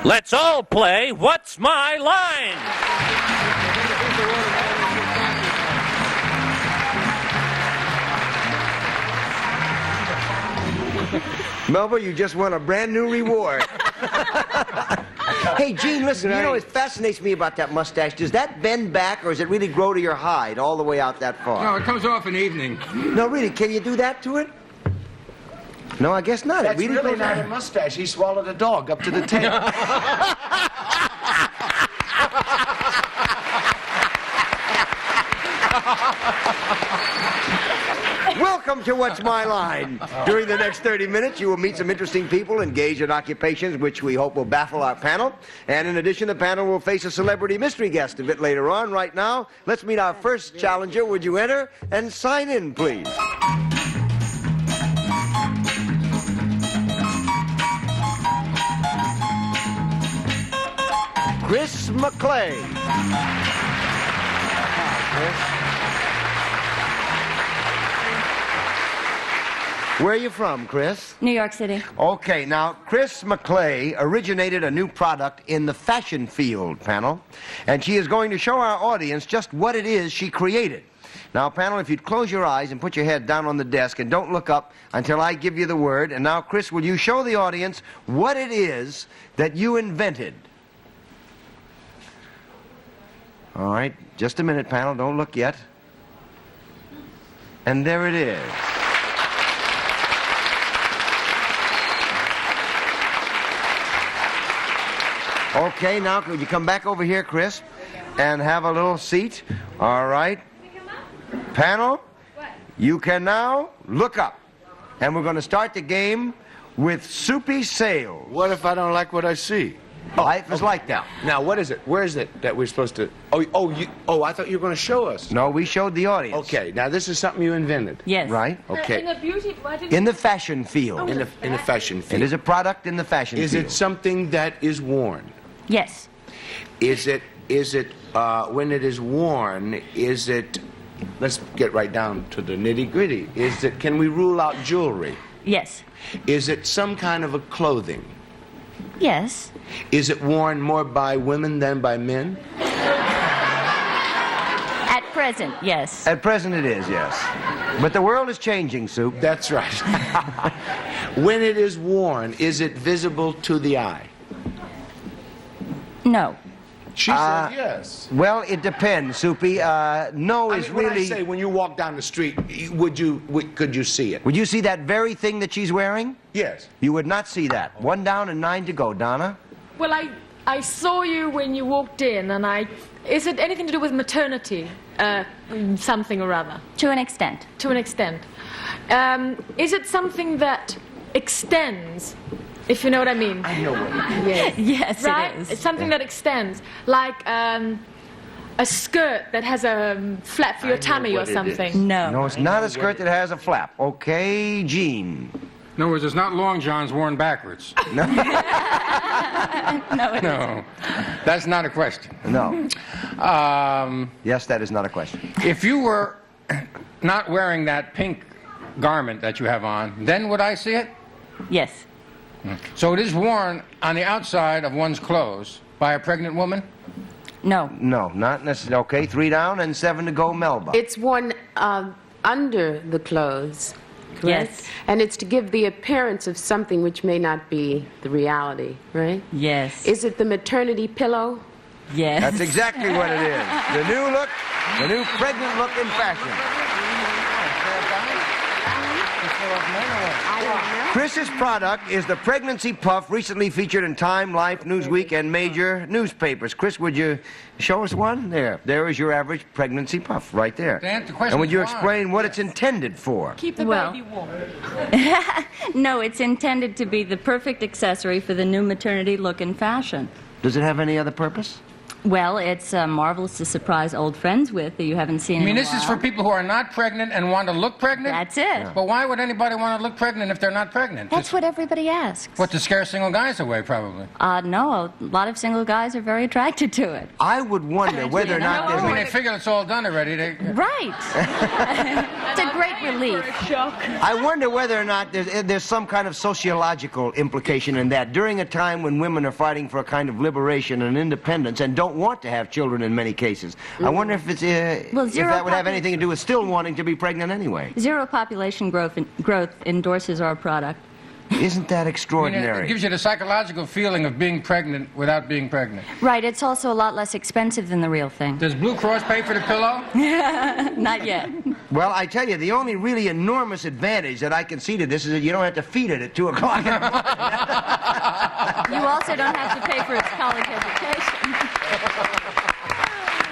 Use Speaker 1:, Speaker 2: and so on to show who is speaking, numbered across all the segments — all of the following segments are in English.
Speaker 1: Let's all play What's My Line?
Speaker 2: Melba, you just won a brand new reward. Hey, Gene, listen, you know what fascinates me about that mustache? Does that bend back, or does it really grow to your hide all the way out that far?
Speaker 3: No, it comes off in the evening.
Speaker 2: No, really, can you do that to it? No, I guess not.
Speaker 4: That's
Speaker 2: it really
Speaker 4: really
Speaker 2: goes
Speaker 4: not
Speaker 2: out.
Speaker 4: a mustache. He swallowed a dog up to the tail.
Speaker 2: Welcome to What's My Line. During the next 30 minutes, you will meet some interesting people engaged in occupations which we hope will baffle our panel. And in addition, the panel will face a celebrity mystery guest a bit later on. Right now, let's meet our first challenger. Would you enter and sign in, please? Chris McClay. Where are you from, Chris?
Speaker 5: New York City.
Speaker 2: Okay, now, Chris McClay originated a new product in the fashion field, panel, and she is going to show our audience just what it is she created. Now, panel, if you'd close your eyes and put your head down on the desk and don't look up until I give you the word. And now, Chris, will you show the audience what it is that you invented? All right, just a minute, panel. Don't look yet. And there it is. Okay, now could you come back over here, Chris, and have a little seat? All right. Panel, you can now look up. And we're going to start the game with Soupy Sales.
Speaker 4: What if I don't like what I see?
Speaker 2: Life is like that.
Speaker 4: Now, what is it? Where is it that we're supposed to... Oh, I thought you were going to show us.
Speaker 2: No, we showed the audience.
Speaker 4: Okay, now this is something you invented.
Speaker 5: Yes.
Speaker 2: Right?
Speaker 4: Okay.
Speaker 6: In the beauty... Why did
Speaker 2: In the fashion field.
Speaker 4: In the fashion
Speaker 2: It
Speaker 4: field.
Speaker 2: is a product in the fashion
Speaker 4: Is
Speaker 2: field.
Speaker 4: it something that is worn?
Speaker 5: Yes.
Speaker 4: Is it, when it is worn, is it... Let's get right down to the nitty-gritty. Can we rule out jewelry?
Speaker 5: Yes.
Speaker 4: Is it some kind of a clothing?
Speaker 5: Yes.
Speaker 4: Is it worn more by women than by men?
Speaker 5: At present, yes.
Speaker 2: At present it is, yes. But the world is changing, Soup.
Speaker 4: That's right. When it is worn, is it visible to the eye?
Speaker 5: No.
Speaker 4: She said yes.
Speaker 2: Well, it depends, Soupy. No is
Speaker 4: When I
Speaker 2: really...
Speaker 4: say when you walk down the street, could you see it?
Speaker 2: Would you see that very thing that she's wearing?
Speaker 4: Yes.
Speaker 2: You would not see that. 1 down and 9 to go. Donna?
Speaker 6: Well, I saw you when you walked in, and Is it anything to do with maternity? Something or other?
Speaker 5: To an extent.
Speaker 6: To an extent. Is it something that extends? If you know what I mean.
Speaker 4: I know what it is.
Speaker 5: Yes,
Speaker 6: Right?
Speaker 5: it is.
Speaker 6: It's something that extends. Like a skirt that has a flap for your
Speaker 4: know
Speaker 6: tummy or
Speaker 4: what it
Speaker 6: something.
Speaker 5: No.
Speaker 2: No, it's not a skirt that has a flap. Okay, Gene.
Speaker 3: In other words, it's not long johns worn backwards.
Speaker 5: No, it
Speaker 3: No, that's not a question.
Speaker 2: No. Yes, that is not a question.
Speaker 3: If you were not wearing that pink garment that you have on, then would I see it?
Speaker 5: Yes.
Speaker 3: So it is worn on the outside of one's clothes by a pregnant woman?
Speaker 5: No.
Speaker 2: No, not necessarily. Okay, 3 down and 7 to go, Melba.
Speaker 7: It's worn under the clothes, correct?
Speaker 5: Yes.
Speaker 7: And it's to give the appearance of something which may not be the reality, right?
Speaker 5: Yes.
Speaker 7: Is it the maternity pillow?
Speaker 5: Yes.
Speaker 2: That's exactly what it is. The new look, the new pregnant look in fashion. Chris's product is the Pregnancy Puff, recently featured in Time, Life, Newsweek, and major newspapers. Chris, would you show us one? There is your average pregnancy puff, right there.
Speaker 3: Dan, the question
Speaker 2: And would
Speaker 3: is
Speaker 2: you
Speaker 3: why?
Speaker 2: explain what it's intended for?
Speaker 6: Keep the
Speaker 5: Well.
Speaker 6: baby warm.
Speaker 5: No, it's intended to be the perfect accessory for the new maternity look and fashion.
Speaker 2: Does it have any other purpose?
Speaker 5: Well, it's marvelous to surprise old friends with that you haven't seen
Speaker 3: I mean,
Speaker 5: in a
Speaker 3: this is for
Speaker 5: while.
Speaker 3: people who are not pregnant and want to look pregnant?
Speaker 5: That's it.
Speaker 3: But why would anybody want to look pregnant if they're not pregnant?
Speaker 5: That's what everybody asks.
Speaker 3: What, to scare single guys away, probably?
Speaker 5: No, a lot of single guys are very attracted to it.
Speaker 2: I would wonder whether or not
Speaker 3: I mean,
Speaker 2: there's...
Speaker 3: they figure it's all done already.
Speaker 5: Right. It's a great relief.
Speaker 2: I wonder whether or not there's some kind of sociological implication in that. During a time when women are fighting for a kind of liberation and independence and don't want to have children in many cases, I wonder if it's
Speaker 5: Well,
Speaker 2: if
Speaker 5: zero
Speaker 2: that would have
Speaker 5: popu-
Speaker 2: anything to do with still wanting to be pregnant anyway.
Speaker 5: Zero population growth endorses our product.
Speaker 2: Isn't that
Speaker 3: I mean,
Speaker 2: extraordinary?
Speaker 3: it gives you the psychological feeling of being pregnant without being pregnant.
Speaker 5: Right, it's also a lot less expensive than the real thing.
Speaker 3: Does Blue Cross pay for the pillow?
Speaker 5: Not yet.
Speaker 2: Well, I tell you, the only really enormous advantage that I can see to this is that you don't have to feed it at 2 o'clock in the morning.
Speaker 5: You also don't have to pay for its college education.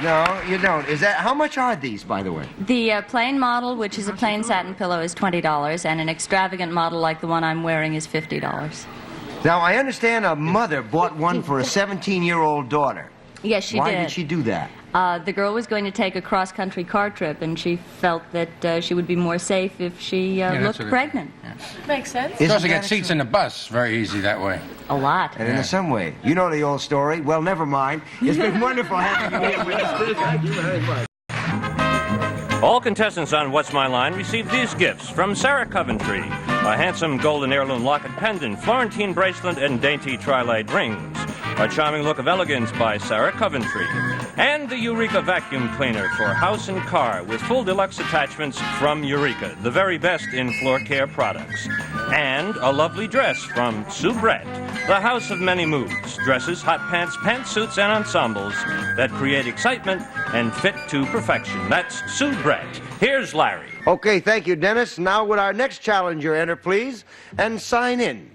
Speaker 2: No, you don't. Is that how much are these, by the way?
Speaker 5: The plain model, which is a plain satin pillow, is $20, and an extravagant model like the one I'm wearing is $50.
Speaker 2: Now, I understand a mother bought one for a 17-year-old daughter.
Speaker 5: Yes, she
Speaker 2: Why
Speaker 5: did.
Speaker 2: did she do that?
Speaker 5: The girl was going to take a cross-country car trip, and she felt that she would be more safe if she
Speaker 3: that's
Speaker 5: looked
Speaker 3: what it-
Speaker 5: pregnant.
Speaker 6: Makes sense.
Speaker 3: You
Speaker 2: Isn't
Speaker 3: also
Speaker 2: that
Speaker 3: get seats in the bus. Very easy that way.
Speaker 5: A lot.
Speaker 2: And in the subway. You know the old story. Well, never mind. It's been wonderful having you here with us. Thank you very much.
Speaker 1: All contestants on What's My Line receive these gifts from Sarah Coventry: a handsome golden heirloom locket pendant, Florentine bracelet, and dainty tri-laid rings. A charming look of elegance by Sarah Coventry. And the Eureka vacuum cleaner for house and car with full deluxe attachments from Eureka, the very best in floor care products. And a lovely dress from Sue Brett, the house of many moods. Dresses, hot pants, pantsuits, and ensembles that create excitement and fit to perfection. That's Sue Brett. Here's Larry.
Speaker 2: Okay, thank you, Dennis. Now would our next challenger enter, please, and sign in.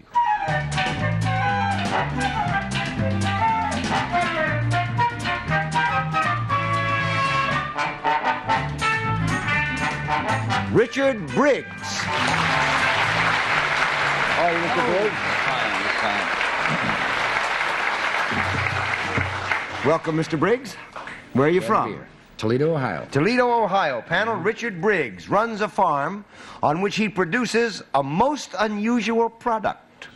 Speaker 2: Richard Briggs. Hi, Mr. Briggs. Welcome, Mr. Briggs. Where are you from?
Speaker 8: Toledo, Ohio.
Speaker 2: Toledo, Ohio. Panel, Richard Briggs runs a farm on which he produces a most unusual product.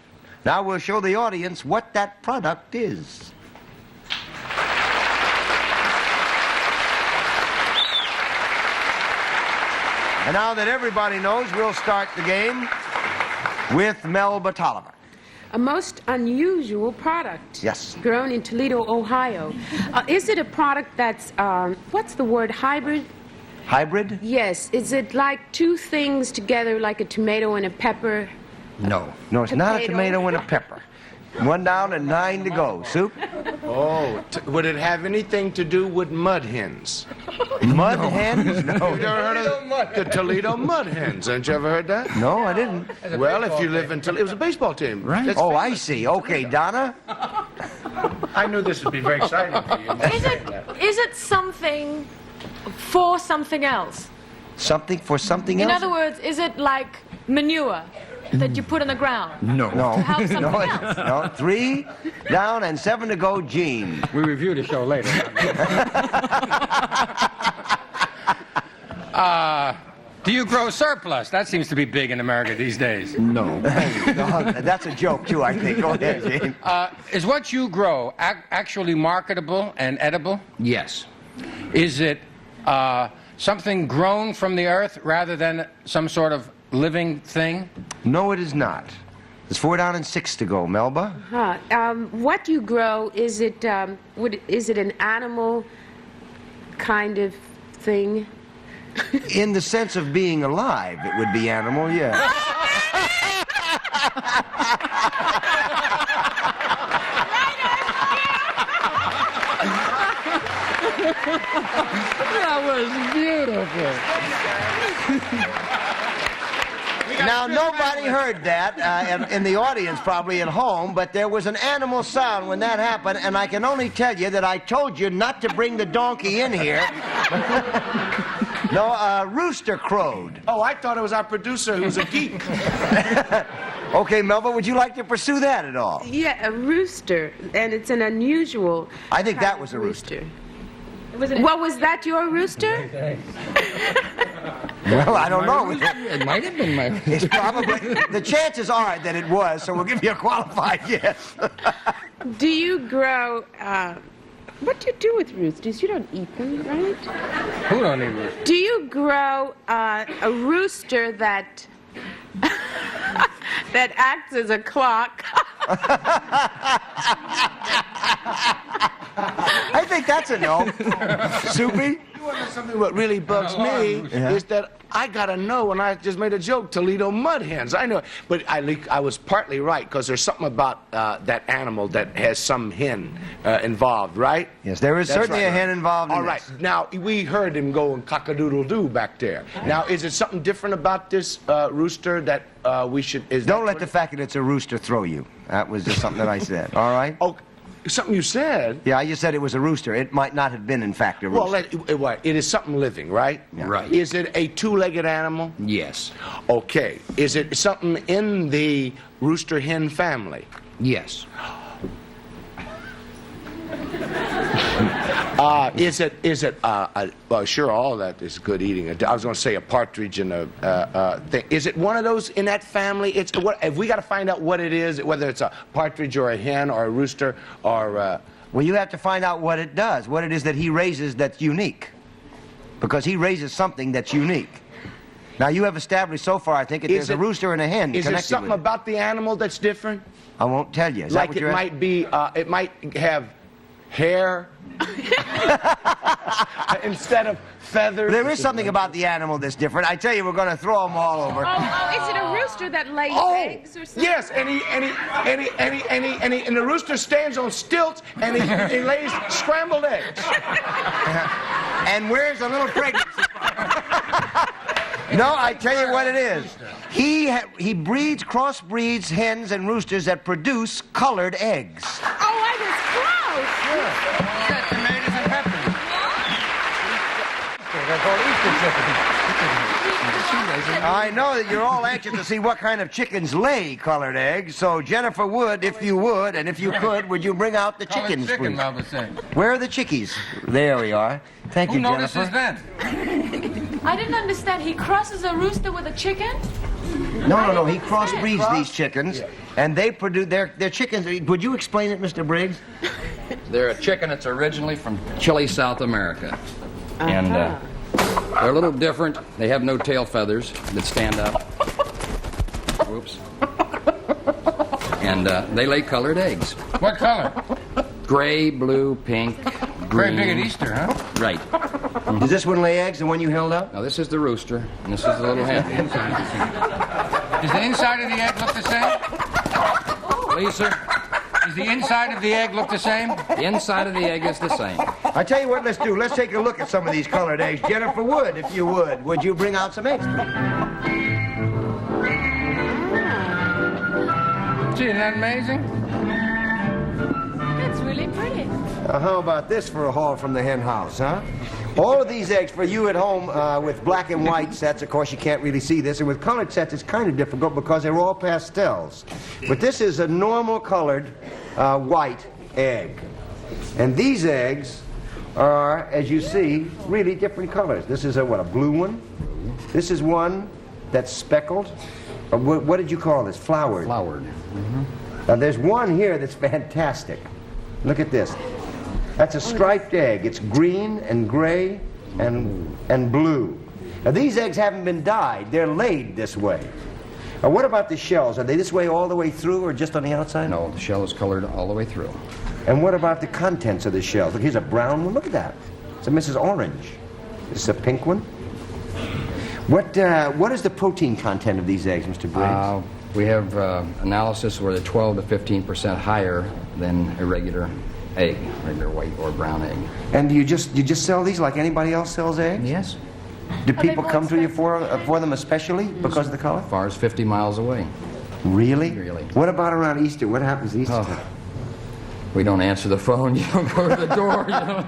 Speaker 2: Now we'll show the audience what that product is. And now that everybody knows, we'll start the game with Melba Tolliver.
Speaker 7: A most unusual product.
Speaker 2: Yes.
Speaker 7: Grown in Toledo, Ohio. Is it a product that's, what's the word, hybrid?
Speaker 2: Hybrid?
Speaker 7: Yes. Is it like two things together, like a tomato and a pepper?
Speaker 2: No. No, it's not a
Speaker 7: Potato.
Speaker 2: tomato and a pepper. 1 down and 9 to go. Soup?
Speaker 4: Oh, would it have anything to do with mud hens?
Speaker 2: Mud hens? No.
Speaker 4: You ever heard of the Toledo Mud Hens? Haven't you ever heard that?
Speaker 2: No, I didn't.
Speaker 4: Well, if you live in Toledo, it was a baseball team.
Speaker 8: Right.
Speaker 4: It's
Speaker 2: Oh, I see. Okay, Donna?
Speaker 4: I knew this would be very exciting for you.
Speaker 6: Is it something for something else?
Speaker 2: Something for something
Speaker 6: In
Speaker 2: else?
Speaker 6: other words, is it like manure that you put in the ground?
Speaker 2: No.
Speaker 6: To help something
Speaker 2: No,
Speaker 6: else?
Speaker 2: no. 3 down and 7 to go, Gene.
Speaker 3: We review the show later. Do you grow surplus? That seems to be big in America these days.
Speaker 8: No.
Speaker 2: No, that's a joke, too, I think. Go ahead, Gene.
Speaker 3: Is what you grow actually marketable and edible?
Speaker 8: Yes.
Speaker 3: Is it something grown from the earth rather than some sort of living thing?
Speaker 2: No, it is not. There's 4 down and 6 to go, Melba.
Speaker 7: What you grow, is it, is it an animal kind of thing?
Speaker 2: In the sense of being alive, it would be animal, yeah.
Speaker 3: That was beautiful.
Speaker 2: Now, nobody heard that in the audience, probably at home, but there was an animal sound when that happened, and I can only tell you that I told you not to bring the donkey in here. No, a rooster crowed.
Speaker 4: Oh, I thought it was our producer who was a geek.
Speaker 2: Okay, Melba, would you like to pursue that at all?
Speaker 7: Yeah, a rooster, and it's an unusual.
Speaker 2: I think
Speaker 7: kind
Speaker 2: that
Speaker 7: of
Speaker 2: was a rooster.
Speaker 7: Well, was that your rooster?
Speaker 2: Well, I don't know.
Speaker 3: It might have been my.
Speaker 2: It's probably, the chances are that it was, so we'll give you a qualified yes.
Speaker 7: Do you grow? What do you do with roosters? You don't eat them, right?
Speaker 3: Who don't eat roosters?
Speaker 7: Do you grow a rooster that that acts as a clock?
Speaker 2: I think that's a no. Soupy?
Speaker 4: You want to know something what really bugs me is that I gotta know, and I just made a joke, Toledo mud hens. I know, but I was partly right, because there's something about that animal that has some hen involved, right?
Speaker 2: Yes, there is
Speaker 4: That's
Speaker 2: certainly
Speaker 4: right.
Speaker 2: a hen involved in
Speaker 4: All right.
Speaker 2: this.
Speaker 4: Now, we heard him go and cock-a-doodle-doo back there. Now, is it something different about this rooster that we should...
Speaker 2: Don't let the fact that it's a rooster throw you. That was just something that I said, all right?
Speaker 4: Oh, something you said.
Speaker 2: Yeah, I just said it was a rooster. It might not have been, in fact, a rooster.
Speaker 4: Well, it is something living, right?
Speaker 2: Yeah.
Speaker 3: Right.
Speaker 4: Is it a two-legged animal?
Speaker 3: Yes.
Speaker 4: Okay. Is it something in the rooster hen family?
Speaker 3: Yes.
Speaker 4: Is it? Well, sure, all that is good eating. I was going to say a partridge and a thing. Is it one of those in that family? It's what? If we got to find out what it is, whether it's a partridge or a hen or a rooster or.
Speaker 2: Well, you have to find out what it does, what it is that he raises that's unique. Because he raises something that's unique. Now, you have established so far, I think, that there's a rooster and a hen
Speaker 4: Is there
Speaker 2: connected
Speaker 4: something
Speaker 2: with it.
Speaker 4: about the animal that's different?
Speaker 2: I won't tell you. Is that
Speaker 4: Like
Speaker 2: what
Speaker 4: it
Speaker 2: you're
Speaker 4: might be, it might have hair instead of feathers.
Speaker 2: There is something about the animal that's different. I tell you, we're going to throw them all over.
Speaker 7: Oh, is it a rooster that lays eggs or something?
Speaker 4: Yes, and the rooster stands on stilts and he lays scrambled eggs.
Speaker 2: And where's a little pregnancy? No, I tell you what it is. He crossbreeds hens and roosters that produce colored eggs.
Speaker 7: Oh, I was close.
Speaker 3: Yeah, tomatoes and peppers. They're called Easter chickens.
Speaker 2: I know that you're all anxious to see what kind of chickens lay colored eggs, so Jennifer would, if you would, and if you could, would you bring out the chickens,
Speaker 3: Chicken,
Speaker 2: please?
Speaker 3: Melba said.
Speaker 2: Where are the chickies? There we are. Thank
Speaker 3: Who
Speaker 2: you, Jennifer.
Speaker 3: notices that?
Speaker 6: I didn't understand. He crosses a rooster with a chicken?
Speaker 2: No. He crossbreeds these chickens, and they produce their chickens. Would you explain it, Mr. Briggs?
Speaker 8: They're a chicken that's originally from Chile, South America. And they're a little different. They have no tail feathers that stand up. Whoops. And they lay colored eggs.
Speaker 3: What color?
Speaker 8: Gray, blue, pink,
Speaker 3: Very
Speaker 8: green.
Speaker 3: big at Easter, huh?
Speaker 8: Right.
Speaker 2: Does this one lay eggs, the one you held up?
Speaker 8: Now this is the rooster, and this is the little hen.
Speaker 3: Does the inside of the egg look the same?
Speaker 8: Please, sir.
Speaker 3: Does the inside of the egg look the same?
Speaker 8: The inside of the egg is the same.
Speaker 2: I tell you what, let's do. Let's take a look at some of these colored eggs. Jennifer Wood, if you would. Would you bring out some eggs, please?
Speaker 3: Gee, isn't that amazing?
Speaker 6: That's really pretty.
Speaker 2: How about this for a haul from the hen house, huh? All of these eggs for you at home with black and white sets. Of course, you can't really see this. And with colored sets, it's kind of difficult because they're all pastels. But this is a normal colored white egg. And these eggs are, as you see, really different colors. This is a blue one? This is one that's speckled. What did you call this? Flowered.
Speaker 8: Flowered.
Speaker 2: Now, there's one here that's fantastic. Look at this. That's a striped egg. It's green and gray and blue. Now, these eggs haven't been dyed. They're laid this way. Now, what about the shells? Are they this way all the way through or just on the outside?
Speaker 8: No, the shell is colored all the way through.
Speaker 2: And what about the contents of the shells? Look, here's a brown one. Look at that. It's a Mrs. Orange. This is a pink one. What is the protein content of these eggs, Mr. Briggs?
Speaker 8: We have analysis where they're 12 to 15% higher than a regular egg, regular white or brown egg.
Speaker 2: And do you just sell these like anybody else sells eggs?
Speaker 8: Yes.
Speaker 2: Do people come to you for them especially because of the color?
Speaker 8: As far as 50 miles away.
Speaker 2: Really?
Speaker 8: Really.
Speaker 2: What about around Easter? What happens Easter time?
Speaker 8: We don't answer the phone. You don't go to the door. You know?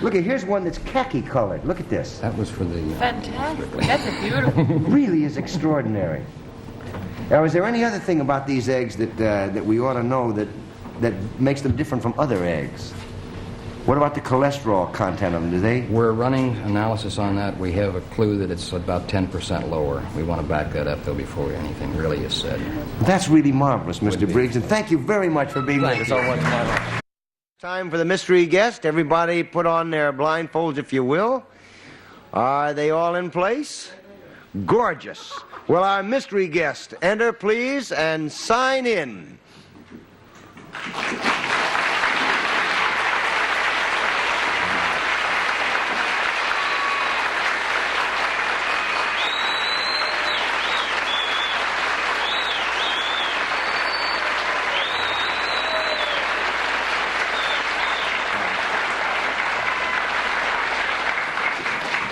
Speaker 2: Look, here's one that's khaki colored. Look at this.
Speaker 8: That was for the...
Speaker 6: Fantastic. That's a beautiful.
Speaker 2: Really is extraordinary. Now, is there any other thing about these eggs that we ought to know that makes them different from other eggs? What about the cholesterol content of them? Do they?
Speaker 8: We're running analysis on that. We have a clue that it's about 10% lower. We want to back that up, though, before anything really is said.
Speaker 2: That's really marvelous, Mr. Briggs, and thank you very much for being with us. Time for the mystery guest. Everybody put on their blindfolds, if you will. Are they all in place? Gorgeous. Will our mystery guest enter, please, and sign in?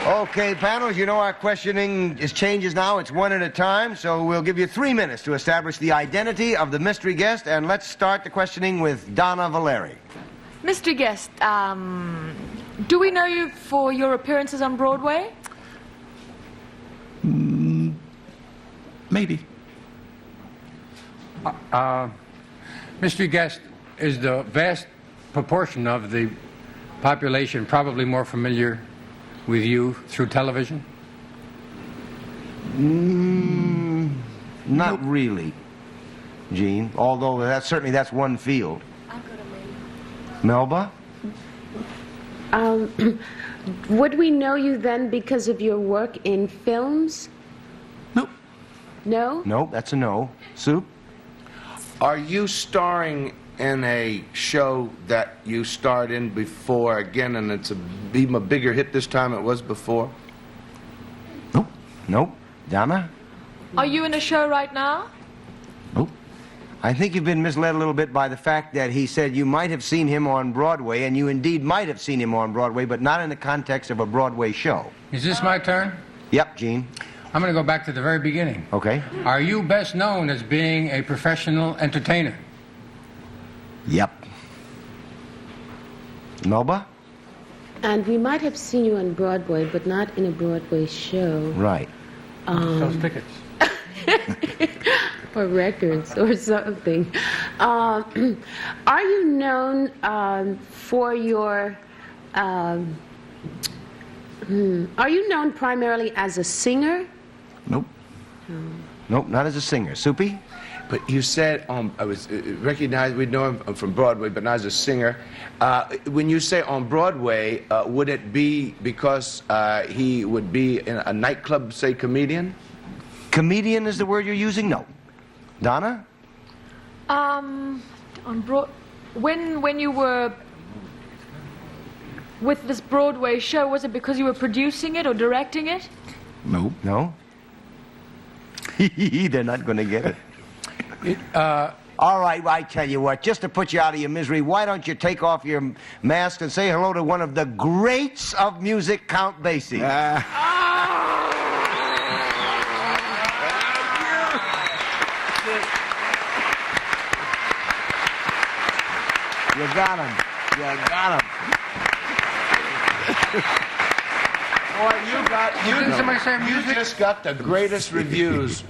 Speaker 2: Okay, panels, you know our questioning changes now. It's one at a time, so we'll give you 3 minutes to establish the identity of the mystery guest, and let's start the questioning with Donna Valeri.
Speaker 6: Mystery guest, do we know you for your appearances on Broadway?
Speaker 9: Maybe.
Speaker 3: Mystery guest is the vast proportion of the population probably more familiar with you through television?
Speaker 2: Not really, Gene, although that's one field.
Speaker 6: I'll go to
Speaker 2: Melba?
Speaker 7: Would we know you then because of your work in films?
Speaker 9: Nope.
Speaker 7: No?
Speaker 2: Nope, that's a no. Soup?
Speaker 4: Are you starring in a show that you starred in before again, and it's even a bigger hit this time than it was before?
Speaker 2: Nope. Nope. Donna?
Speaker 6: Are you in a show right now?
Speaker 2: Nope. I think you've been misled a little bit by the fact that he said you might have seen him on Broadway, and you indeed might have seen him on Broadway, but not in the context of a Broadway show.
Speaker 3: Is this my turn?
Speaker 2: Yep, Gene.
Speaker 3: I'm going to go back to the very beginning.
Speaker 2: Okay.
Speaker 3: Are you best known as being a professional entertainer?
Speaker 2: Yep. Melba?
Speaker 7: And we might have seen you on Broadway, but not in a Broadway show.
Speaker 2: Right.
Speaker 3: Those tickets.
Speaker 7: Or records or something. Are you known for your... are you known primarily as a singer?
Speaker 9: Nope.
Speaker 2: Nope, not as a singer. Soupy?
Speaker 4: But you said I was recognized. We'd know him from Broadway, but not as a singer. When you say on Broadway, would it be because he would be in a nightclub, say, comedian?
Speaker 2: Comedian is the word you're using? No. Donna?
Speaker 6: When you were with this Broadway show, was it because you were producing it or directing it?
Speaker 9: Nope.
Speaker 2: No? They're not going to get it. All right, well, I tell you what, just to put you out of your misery, why don't you take off your mask and say hello to one of the greats of music, Count Basie. You got him. You got him.
Speaker 4: Boy, you just got the greatest reviews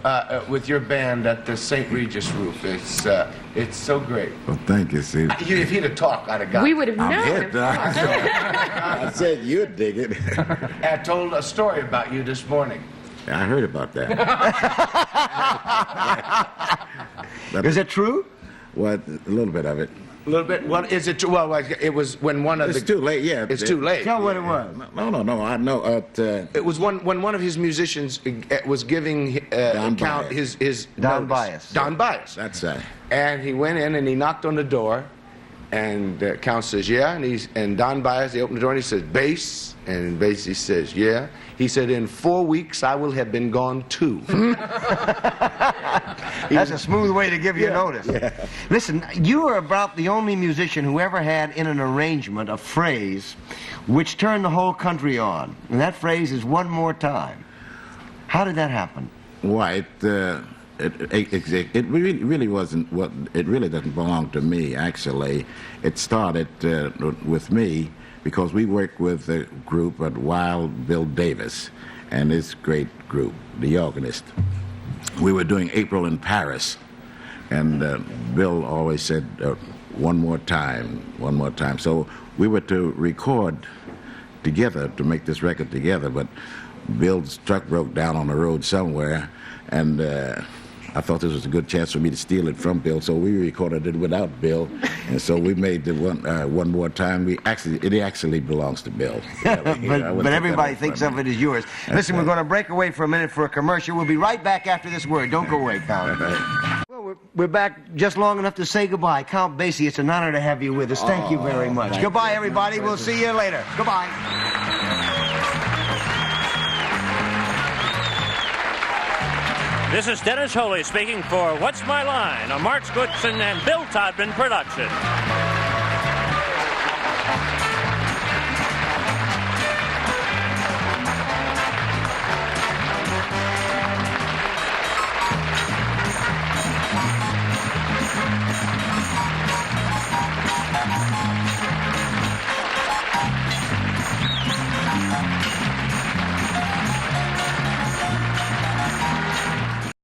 Speaker 4: with your band at the St. Regis roof. It's so great.
Speaker 9: Well, thank you, Steve.
Speaker 4: If he'd have talked, I'd have got
Speaker 7: We
Speaker 4: it.
Speaker 7: would have known.
Speaker 9: Hit, I said you'd dig it.
Speaker 4: I told a story about you this morning.
Speaker 9: I heard about that.
Speaker 2: Is it true?
Speaker 9: What? A little bit of it.
Speaker 4: A little bit. What is it? Well, it was when one of
Speaker 9: It's too late. Yeah.
Speaker 4: It's too late.
Speaker 2: Tell what it was.
Speaker 9: No. I know.
Speaker 4: It was when one of his musicians was giving
Speaker 9: Don
Speaker 4: Count
Speaker 9: Byas.
Speaker 4: his
Speaker 2: Don
Speaker 4: notice.
Speaker 2: Byas.
Speaker 4: Don Byas.
Speaker 9: That's
Speaker 4: And he went in and he knocked on the door, and Count says, "Yeah," and Don Byas, he opened the door and he says, "Bass," and Basie says, "Yeah." He said, "In 4 weeks I will have been gone too."
Speaker 2: That's a smooth way to give you notice. Yeah. Listen, you are about the only musician who ever had in an arrangement a phrase which turned the whole country on. And that phrase is "one more time." How did that happen?
Speaker 9: Why? It really wasn't what. It really doesn't belong to me. Actually, it started with me because we worked with a group at Wild Bill Davis and his great group, the organist. we were doing April in Paris, and Bill always said, one more time, one more time. So we were to record together, to make this record together, but Bill's truck broke down on the road somewhere, and I thought this was a good chance for me to steal it from Bill, so we recorded it without Bill, and so we made the one more time. It actually belongs to Bill.
Speaker 2: But everybody thinks of it as yours. Listen, we're going to break away for a minute for a commercial. We'll be right back after this word. Don't go away, Count. Well, we're back just long enough to say goodbye. Count Basie, it's an honor to have you with us. Thank you very much. Goodbye, everybody. We'll see you later. Goodbye.
Speaker 1: This is Dennis Holy speaking for What's My Line, a Mark Goodson and Bill Todman production.